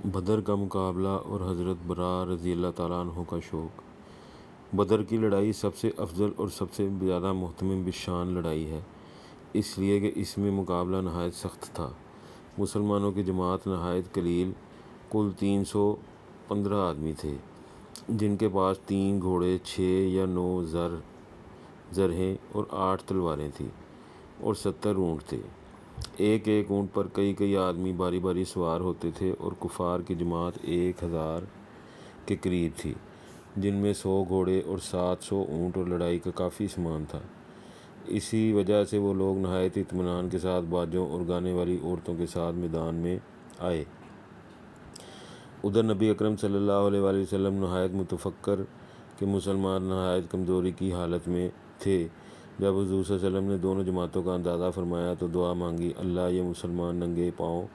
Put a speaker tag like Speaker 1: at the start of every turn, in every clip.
Speaker 1: بدر کا مقابلہ اور حضرت برا رضی اللہ تعالیٰ عنہ کا شوق۔ بدر کی لڑائی سب سے افضل اور سب سے زیادہ محتمم بالشان لڑائی ہے، اس لیے کہ اس میں مقابلہ نہایت سخت تھا۔ مسلمانوں کی جماعت نہایت قلیل، کل 315 آدمی تھے، جن کے پاس 3 گھوڑے، 6 یا 9 زرہیں اور 8 تلواریں تھیں، اور 70 اونٹ تھے۔ ایک ایک اونٹ پر کئی آدمی باری باری سوار ہوتے تھے، اور کفار کی جماعت 1000 کے قریب تھی، جن میں 100 گھوڑے اور 700 اونٹ اور لڑائی کا کافی سامان تھا۔ اسی وجہ سے وہ لوگ نہایت اطمینان کے ساتھ باجوں اور گانے والی عورتوں کے ساتھ میدان میں آئے۔ ادھر نبی اکرم صلی اللہ علیہ وآلہ وسلم نہایت متفکر کہ مسلمان نہایت کمزوری کی حالت میں تھے۔ جب حضور صلی اللہ علیہ وسلم نے دونوں جماعتوں کا اندازہ فرمایا تو دعا مانگی، اللہ یہ مسلمان ننگے پاؤں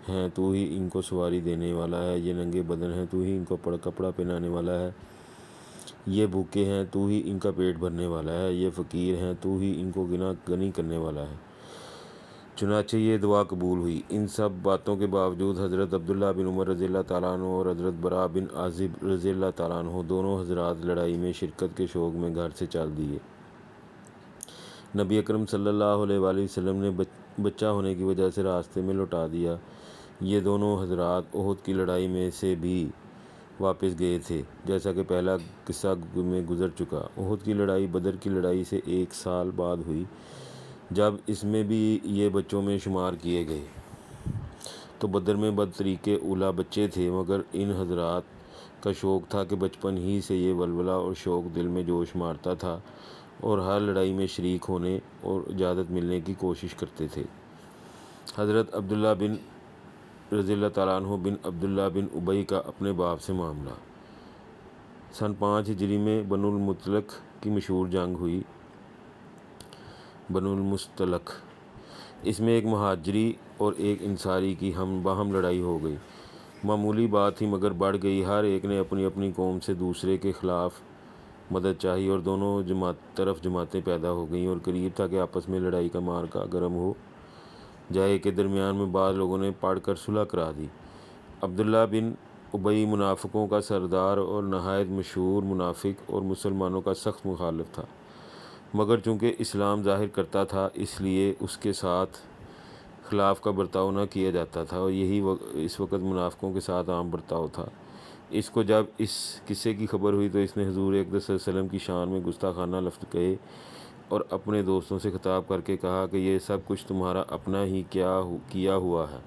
Speaker 1: ہیں، تو ہی ان کو سواری دینے والا ہے، یہ ننگے بدن ہیں، تو ہی ان کو کپڑا پہنانے والا ہے، یہ بھوکے ہیں، تو ہی ان کا پیٹ بھرنے والا ہے، یہ فقیر ہیں، تو ہی ان کو غنی کرنے والا ہے۔ چنانچہ یہ دعا قبول ہوئی۔ ان سب باتوں کے باوجود حضرت عبداللہ بن عمر رضی اللہ تعالیٰ عنہ اور حضرت برا بن عازب رضی اللہ تعالیٰ عنہ دونوں حضرات لڑائی میں شرکت کے شوق میں گھر سے چل دیے۔ نبی اکرم صلی اللہ علیہ وآلہ وسلم نے بچہ ہونے کی وجہ سے راستے میں لوٹا دیا۔ یہ دونوں حضرات احد کی لڑائی میں سے بھی واپس گئے تھے، جیسا کہ پہلا قصہ میں گزر چکا۔ احد کی لڑائی بدر کی لڑائی سے 1 سال بعد ہوئی، جب اس میں بھی یہ بچوں میں شمار کیے گئے تو بدر میں بدطریق اولیٰ بچے تھے، مگر ان حضرات کا شوق تھا کہ بچپن ہی سے یہ ولولہ اور شوق دل میں جوش مارتا تھا، اور ہر لڑائی میں شریک ہونے اور اجازت ملنے کی کوشش کرتے تھے۔ حضرت عبداللہ بن رضی اللہ تعالیٰ عنہ بن عبداللہ بن ابی کا اپنے باپ سے معاملہ۔ سن 5 ہجری میں بنو المطلق کی مشہور جنگ ہوئی، بنو المستلق۔ اس میں ایک مہاجری اور ایک انصاری کی باہم لڑائی ہو گئی۔ معمولی بات تھی مگر بڑھ گئی۔ ہر ایک نے اپنی اپنی قوم سے دوسرے کے خلاف مدد چاہی، اور دونوں طرف جماعتیں پیدا ہو گئیں، اور قریب تھا کہ آپس میں لڑائی کا مارکا گرم ہو جائے کہ درمیان میں بعض لوگوں نے پڑھ کر صلح کرا دی۔ عبداللہ بن ابی منافقوں کا سردار اور نہایت مشہور منافق اور مسلمانوں کا سخت مخالف تھا، مگر چونکہ اسلام ظاہر کرتا تھا اس لیے اس کے ساتھ خلاف کا برتاؤ نہ کیا جاتا تھا، اور یہی اس وقت منافقوں کے ساتھ عام برتاؤ تھا۔ اس کو جب اس قصے کی خبر ہوئی تو اس نے حضور اقدس صلی اللہ علیہ وسلم کی شان میں گستاخانہ لفظ کہے، اور اپنے دوستوں سے خطاب کر کے کہا کہ یہ سب کچھ تمہارا اپنا ہی کیا ہوا ہے۔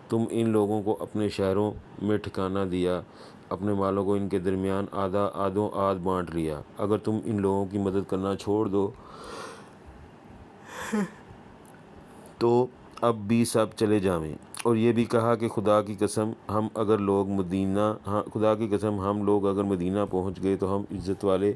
Speaker 1: تم ان لوگوں کو اپنے شہروں میں ٹھکانہ دیا، اپنے مالوں کو ان کے درمیان آدھوں آدھ بانٹ لیا۔ اگر تم ان لوگوں کی مدد کرنا چھوڑ دو تو اب بھی سب چلے جائیں۔ اور یہ بھی کہا کہ خدا کی قسم ہم لوگ اگر مدینہ پہنچ گئے تو ہم عزت والے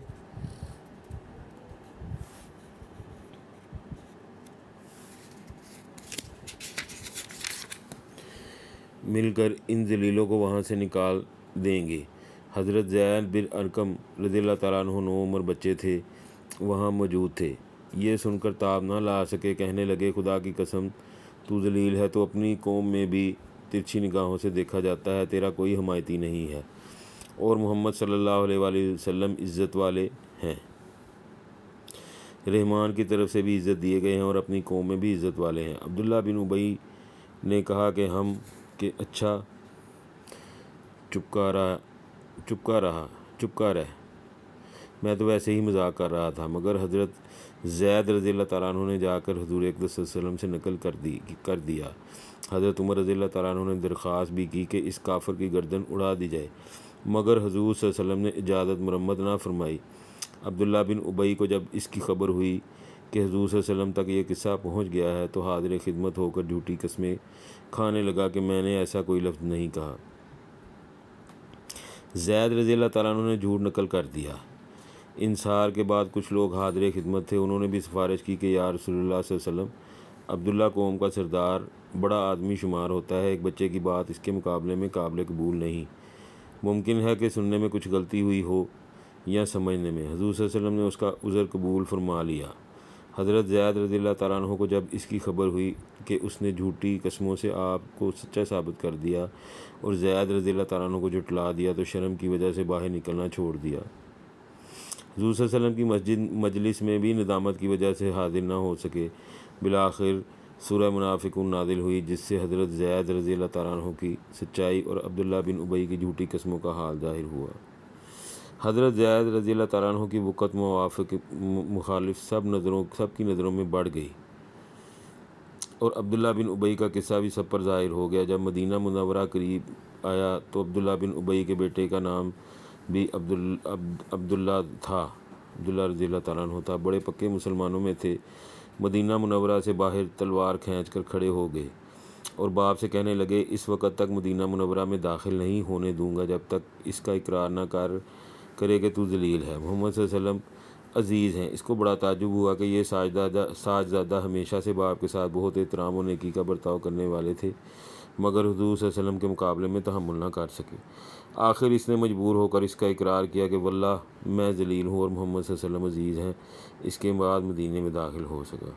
Speaker 1: مل کر ان ذلیلوں کو وہاں سے نکال دیں گے۔ حضرت زید بن ارقم رضی اللہ تعالیٰ عنہ 9 عمر بچے تھے، وہاں موجود تھے۔ یہ سن کر تاب نہ لا سکے، کہنے لگے خدا کی قسم تو ذلیل ہے، تو اپنی قوم میں بھی ترچھی نگاہوں سے دیکھا جاتا ہے، تیرا کوئی حمایتی نہیں ہے، اور محمد صلی اللہ علیہ وآلہ وسلم عزت والے ہیں، رحمان کی طرف سے بھی عزت دیے گئے ہیں، اور اپنی قوم میں بھی عزت والے ہیں۔ عبداللہ بن ابی نے کہا کہ اچھا چپکا رہ، میں تو ویسے ہی مذاق کر رہا تھا۔ مگر حضرت زید رضی اللہ تعالیٰ عنہ نے جا کر حضور اقدس صلی اللہ علیہ وسلم سے نقل کر دیا۔ حضرت عمر رضی اللہ تعالیٰ عنہ نے درخواست بھی کی کہ اس کافر کی گردن اڑا دی جائے، مگر حضور صلی اللہ علیہ وسلم نے اجازت مرمت نہ فرمائی۔ عبداللہ بن ابی کو جب اس کی خبر ہوئی کہ حضور صلی اللہ علیہ وسلم تک یہ قصہ پہنچ گیا ہے تو حاضر خدمت ہو کر جھوٹی قسمیں کھانے لگا کہ میں نے ایسا کوئی لفظ نہیں کہا۔ زید رضی اللہ تعالیٰ عنہ نے جھوٹ نقل کر دیا۔ انصار کے بعد کچھ لوگ حاضر خدمت تھے، انہوں نے بھی سفارش کی کہ یا رسول اللہ صلی اللہ علیہ وسلم، عبداللہ قوم کا سردار بڑا آدمی شمار ہوتا ہے، ایک بچے کی بات اس کے مقابلے میں قابل قبول نہیں، ممکن ہے کہ سننے میں کچھ غلطی ہوئی ہو یا سمجھنے میں۔ حضور صلی اللہ علیہ وسلم نے اس کا عذر قبول فرما لیا۔ حضرت زید رضی اللہ تعالیٰ عنہ کو جب اس کی خبر ہوئی کہ اس نے جھوٹی قسموں سے آپ کو سچا ثابت کر دیا اور زید رضی اللہ تعالیٰ عنہ کو جھٹلا دیا تو شرم کی وجہ سے باہر نکلنا چھوڑ دیا۔ حضور صلی اللہ علیہ وسلم کی مجلس میں بھی ندامت کی وجہ سے حاضر نہ ہو سکے۔ بالآخر سورہ منافقون نازل ہوئی، جس سے حضرت زید رضی اللہ تعالیٰ عنہ کی سچائی اور عبداللہ بن ابی کی جھوٹی قسموں کا حال ظاہر ہوا۔ حضرت زید رضی اللہ تعالیٰ عنہ کی وقت موافق مخالف سب کی نظروں میں بڑھ گئی، اور عبداللہ بن ابی کا قصہ بھی سب پر ظاہر ہو گیا۔ جب مدینہ منورہ قریب آیا تو عبداللہ بن ابی کے بیٹے کا نام بھی عبداللہ رضی اللہ تعالیٰ عنہ تھا۔ بڑے پکے مسلمانوں میں تھے۔ مدینہ منورہ سے باہر تلوار کھینچ کر کھڑے ہو گئے اور باپ سے کہنے لگے، اس وقت تک مدینہ منورہ میں داخل نہیں ہونے دوں گا جب تک اس کا اقرار نہ کرے کہ تو ذلیل ہے۔ محمد صلی اللہ علیہ وسلم عزیز ہیں۔ اس کو بڑا تعجب ہوا کہ یہ ساجزادہ ہمیشہ سے باپ کے ساتھ بہت احترام و نیکی کا برتاؤ کرنے والے تھے، مگر حضور صلی اللہ علیہ وسلم کے مقابلے میں تحمل نہ کر سکے۔ آخر اس نے مجبور ہو کر اس کا اقرار کیا کہ واللہ میں ذلیل ہوں اور محمد صلی اللہ علیہ وسلم عزیز ہیں۔ اس کے بعد مدینے میں داخل ہو سکا۔